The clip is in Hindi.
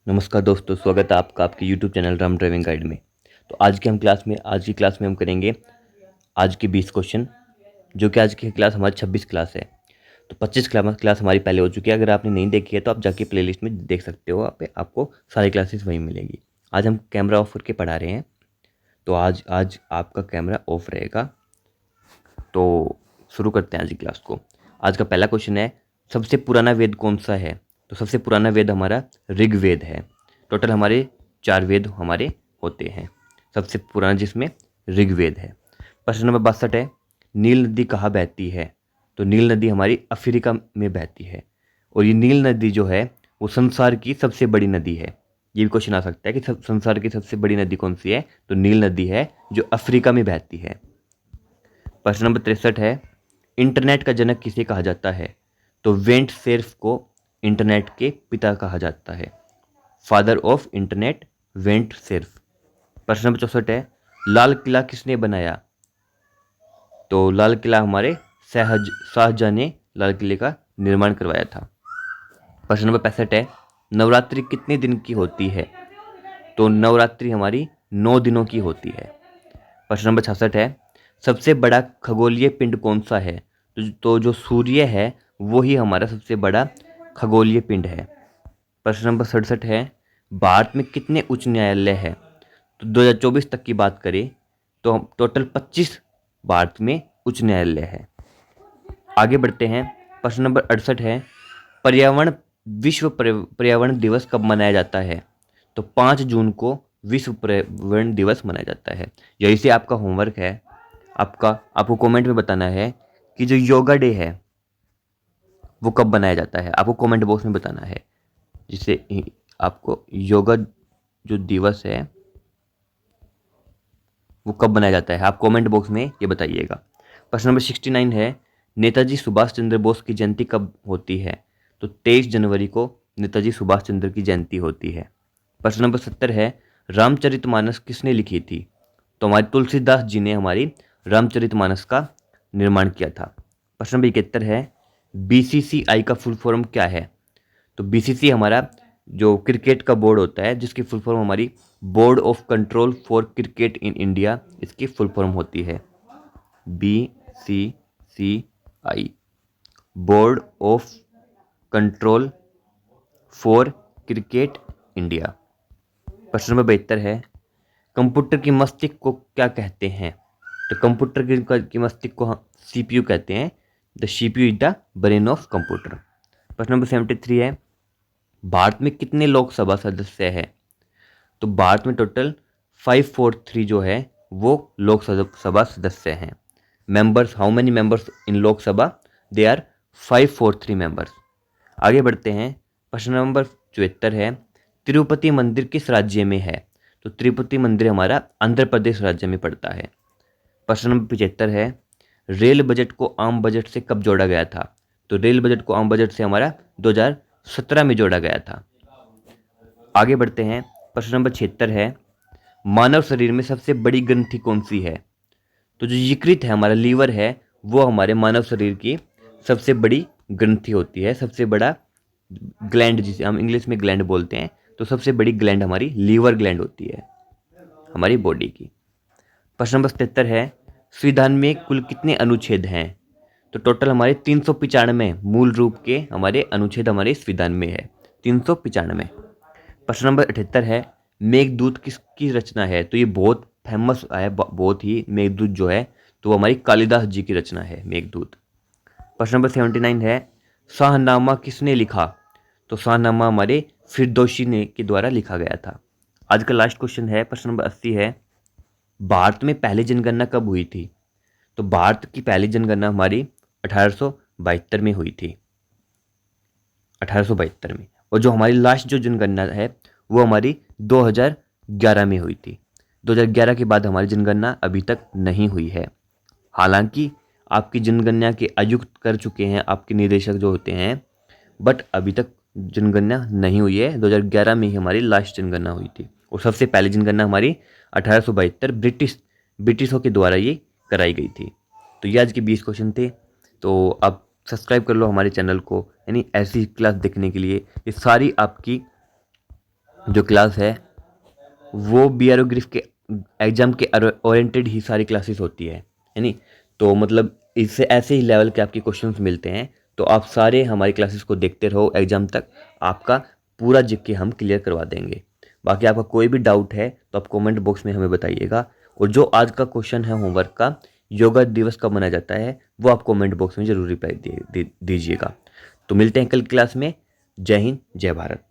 नमस्कार दोस्तों, स्वागत है आपका आपके YouTube channel Ram driving guide में। तो आज की क्लास में हम करेंगे आज के 20 क्वेश्चन, जो कि आज की क्लास हमारी 26 क्लास है। तो 25 क्लास हमारी पहले हो चुकी है। अगर आपने नहीं देखी है तो आप जाके प्लेलिस्ट में देख सकते हो, आपको सारी क्लासेस वहीं मिलेगी। आज हम कैमरा ऑफ करके पढ़ा रहे हैं, तो आज आज आपका कैमरा ऑफ रहेगा। तो शुरू करते हैं आज की क्लास को। आज का पहला क्वेश्चन है, सबसे पुराना वेद कौन सा है? तो सबसे पुराना वेद हमारा ऋग्वेद है। टोटल हमारे 4 वेद हमारे होते हैं, सबसे पुराना जिसमें ऋग्वेद है। प्रश्न नंबर 62 है, नील नदी कहाँ बहती है? तो नील नदी हमारी अफ्रीका में बहती है, और ये नील नदी जो है वो संसार की सबसे बड़ी नदी है। ये भी क्वेश्चन आ सकता है कि संसार की सबसे बड़ी नदी कौन सी है? तो नील नदी है, जो अफ्रीका में बहती है। प्रश्न नंबर 63 है, इंटरनेट का जनक किसे कहा जाता है? तो वेंट सेर्फ को इंटरनेट के पिता कहा जाता है। फादर ऑफ इंटरनेट वेंट सेर्फ। प्रश्न नंबर 64 है, लाल किला किसने बनाया? तो लाल किला हमारे शाहजहां ने लाल किले का निर्माण करवाया था। प्रश्न नंबर 65 है, नवरात्रि कितने दिन की होती है? तो नवरात्रि हमारी 9 दिनों की होती है। प्रश्न नंबर 66 है, सबसे बड़ा खगोलीय पिंड कौन सा है? तो जो सूर्य है वो ही हमारा सबसे बड़ा खगोलीय पिंड है। प्रश्न नंबर 67 है, भारत में कितने उच्च न्यायालय है? तो 2024 तक की बात करें तो टोटल 25 भारत में उच्च न्यायालय है। आगे बढ़ते हैं। प्रश्न नंबर 68 है, विश्व पर्यावरण दिवस कब मनाया जाता है? तो 5 जून को विश्व पर्यावरण दिवस मनाया जाता है। यही से आपका होमवर्क है, आपको कमेंट में बताना है कि जो योगा डे है वो कब मनाया जाता है। आपको कमेंट बॉक्स में बताना है, जिससे आपको योगा जो दिवस है वो कब मनाया जाता है, आप कमेंट बॉक्स में ये बताइएगा। प्रश्न नंबर 69 है, नेताजी सुभाष चंद्र बोस की जयंती कब होती है? तो 23 जनवरी को नेताजी सुभाष चंद्र की जयंती होती है। प्रश्न नंबर 70 है, रामचरितमानस किसने लिखी थी? तो हमारे तुलसीदास जी ने हमारी रामचरितमानस का निर्माण किया था। प्रश्न नंबर 71 है, बीसीसीआई का फुल फॉर्म क्या है? तो बीसीसी हमारा जो क्रिकेट का बोर्ड होता है, जिसकी फुल फॉर्म हमारी board of control for cricket in India, इसकी फुल फॉर्म होती है BCCI, board of control for cricket India. प्रश्न नंबर 72 है, कंप्यूटर की मस्तिष्क को क्या कहते हैं? तो कंप्यूटर की मस्तिष्क को CPU कहते हैं। The CPU is the brain of computer. प्रश्न नंबर 73 है, भारत में कितने लोकसभा सदस्य हैं? तो भारत में टोटल 543 जो है वो लोकसभा सदस्य हैं। Members, how many members in Lok Sabha? They are 543 members. आगे बढ़ते हैं। प्रश्न नंबर 74 है, तिरुपति मंदिर किस राज्य में है? तो तिरुपति मंदिर हमारा आंध्र प्रदेश राज्य में पड़ता है। प्रश्न नंबर 75 है, रेल बजट को आम बजट से कब जोड़ा गया था? तो रेल बजट को आम बजट से हमारा 2017 में जोड़ा गया था। आगे बढ़ते हैं। प्रश्न नंबर 76 है, मानव शरीर में सबसे बड़ी ग्रंथि कौन सी है? तो जो यकृत है, हमारा लीवर है, वो हमारे मानव शरीर की सबसे बड़ी ग्रंथि होती है, सबसे बड़ा ग्लैंड, जिसे हम इंग्लिश में ग्लैंड बोलते हैं। तो सबसे बड़ी ग्लैंड हमारी लीवर ग्लैंड होती है हमारी बॉडी की। प्रश्न नंबर 77 है, संविधान में कुल कितने अनुच्छेद हैं? तो टोटल हमारे 395 मूल रूप के हमारे अनुच्छेद हमारे संविधान में है, 395। प्रश्न नंबर 78 है, मेघदूत किसकी रचना है? तो ये बहुत फेमस है, बहुत ही, मेघदूत जो है तो वो हमारी कालिदास जी की रचना है, मेघदूत। प्रश्न नंबर 79 है, शाहनामा किसने लिखा? तो शाहनामा हमारे फिरदौसी ने के द्वारा लिखा गया था। आज का लास्ट क्वेश्चन है, प्रश्न नंबर 80 है, भारत में पहली जनगणना कब हुई थी? तो भारत की पहली जनगणना हमारी 1872 में हुई थी, 1872 में। और जो हमारी लास्ट जो जनगणना है वो हमारी 2011 में हुई थी। 2011 के बाद हमारी जनगणना अभी तक नहीं हुई है। हालांकि आपकी जनगणना के आयुक्त कर चुके हैं, आपके निदेशक जो होते हैं, बट अभी तक जनगणना नहीं हुई है। 2011 में ही हमारी लास्ट जनगणना हुई थी, और सबसे पहली जनगणना हमारी 1872 ब्रिटिशों के द्वारा ये कराई गई थी। तो ये आज के 20 क्वेश्चन थे। तो आप सब्सक्राइब कर लो हमारे चैनल को, यानी ऐसी क्लास देखने के लिए। ये सारी आपकी जो क्लास है वो BRO ग्रिफ के एग्ज़ाम के ओरिएंटेड ही सारी क्लासेस होती है नी। तो मतलब इससे ऐसे ही लेवल के आपके क्वेश्चंस मिलते हैं। तो आप सारे हमारी क्लासेस को देखते रहो एग्ज़ाम तक, आपका पूरा जीके हम क्लियर करवा देंगे। बाकी आपका कोई भी डाउट है तो आप कमेंट बॉक्स में हमें बताइएगा। और जो आज का क्वेश्चन है होमवर्क का, योगा दिवस कब मनाया जाता है, वो आप कमेंट बॉक्स में ज़रूर रिप्लाई दीजिएगा। तो मिलते हैं कल क्लास में। जय हिंद, जय भारत।